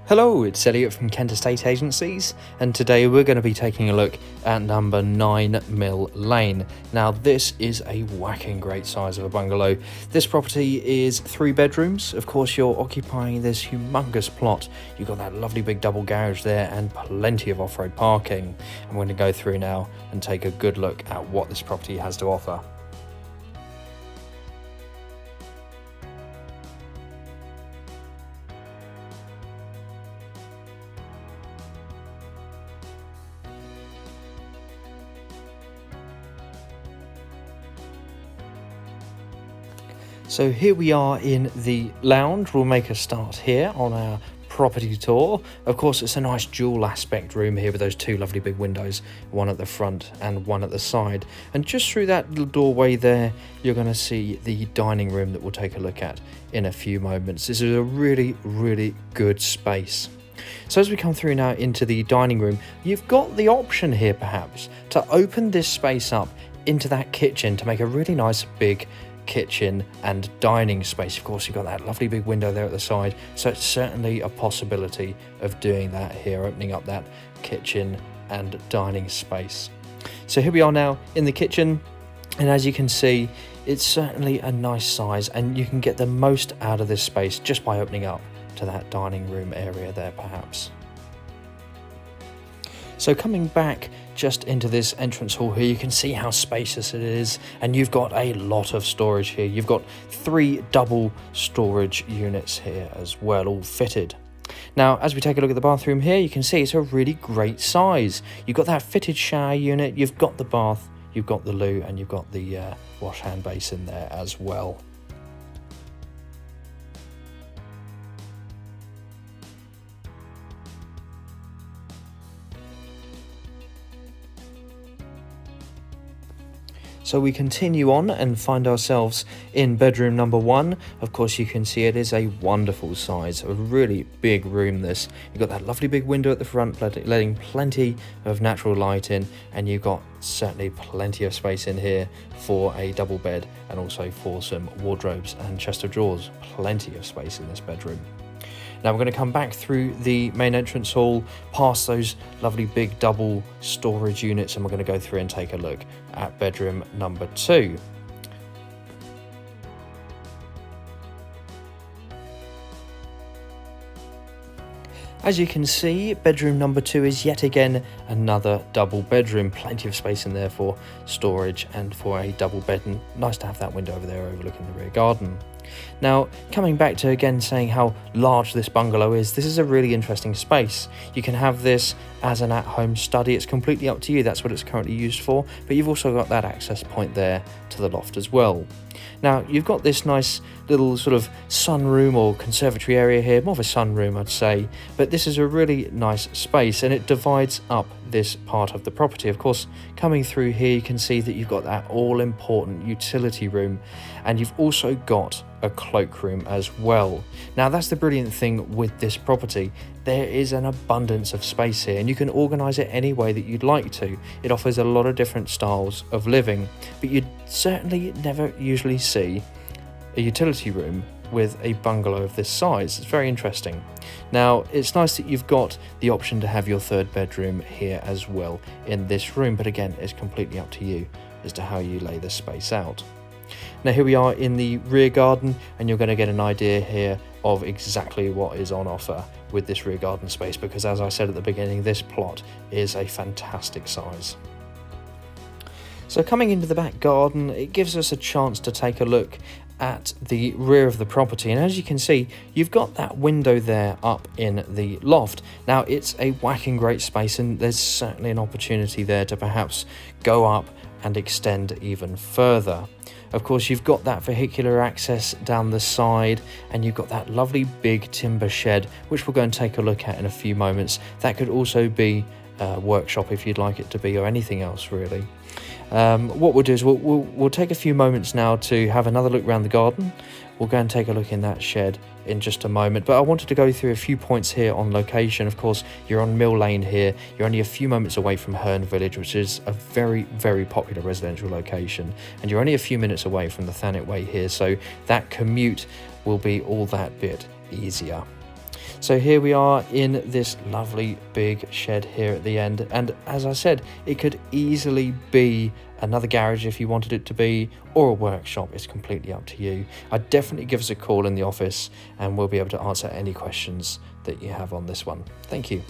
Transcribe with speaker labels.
Speaker 1: Hello, it's Elliot from Kent Estate Agencies, and today we're going to be taking a look at number 9 Mill Lane. Now, this is a whacking great size of a bungalow. This property is 3 bedrooms. Of course, you're occupying this humongous plot. You've got that lovely big double garage there and plenty of off-road parking. I'm going to go through now and take a good look at what this property has to offer. So here we are in the lounge. We'll make a start here on our property tour. Of course, it's a nice dual aspect room here with those 2 lovely big windows, one at the front and one at the side. And just through that little doorway there, you're going to see the dining room that we'll take a look at in a few moments. This is a really good space. So as we come through now into the dining room, you've got the option here perhaps to open this space up into that kitchen to make a really nice big kitchen and dining space. Of course, you've got that lovely big window there at the side, so it's certainly a possibility of doing that here, opening up that kitchen and dining space. So here we are now in the kitchen, and as you can see, it's certainly a nice size and you can get the most out of this space just by opening up to that dining room area there perhaps. So coming back just into this entrance hall here, you can see how spacious it is, and you've got a lot of storage here. You've got 3 double storage units here as well, all fitted. Now, as we take a look at the bathroom here, you can see it's a really great size. You've got that fitted shower unit, you've got the bath, you've got the loo, and you've got the wash hand basin there as well. So we continue on and find ourselves in bedroom number 1. Of course, you can see it is a wonderful size, a really big room this. You've got that lovely big window at the front, letting plenty of natural light in, and you've got certainly plenty of space in here for a double bed and also for some wardrobes and chest of drawers. Plenty of space in this bedroom. Now we're going to come back through the main entrance hall, past those lovely big double storage units, and we're going to go through and take a look at bedroom number 2. As you can see, bedroom number 2 is yet again another double bedroom. Plenty of space in there for storage and for a double bed, and nice to have that window over there overlooking the rear garden. Now, coming back to again saying how large this bungalow is, this is a really interesting space. You can have this as an at-home study. It's completely up to you. That's what it's currently used for, but you've also got that access point there to the loft as well. Now, you've got this nice little sort of sunroom or conservatory area here, more of a sunroom I'd say, but this is a really nice space and it divides up this part of the property. Of course, coming through here you can see that you've got that all-important utility room, and you've also got a cloakroom as well. Now, that's the brilliant thing with this property. There is an abundance of space here and you can organise it any way that you'd like to. It offers a lot of different styles of living, but you'd certainly never usually see a utility room with a bungalow of this size. It's very interesting. Now, it's nice that you've got the option to have your 3rd bedroom here as well in this room, but again, it's completely up to you as to how you lay this space out. Now, here we are in the rear garden, and you're going to get an idea here of exactly what is on offer with this rear garden space, because as I said at the beginning, this plot is a fantastic size. So coming into the back garden, it gives us a chance to take a look at the rear of the property, and as you can see, you've got that window there up in the loft. Now, it's a whacking great space and there's certainly an opportunity there to perhaps go up and extend even further. Of course, you've got that vehicular access down the side, and you've got that lovely big timber shed, which we'll go and take a look at in a few moments. That could also be a workshop if you'd like it to be, or anything else really. What we'll do is we'll take a few moments now to have another look around the garden. We'll go and take a look in that shed in just a moment, but I wanted to go through a few points here on location. Of course, you're on Mill Lane here. You're only a few moments away from Herne Village, which is a very popular residential location, and you're only a few minutes away from the Thanet Way here, so that commute will be all that bit easier. So here we are in this lovely big shed here at the end, and as I said, it could easily be another garage if you wanted it to be, or a workshop. It's completely up to you. I'd definitely give us a call in the office and we'll be able to answer any questions that you have on this one. Thank you.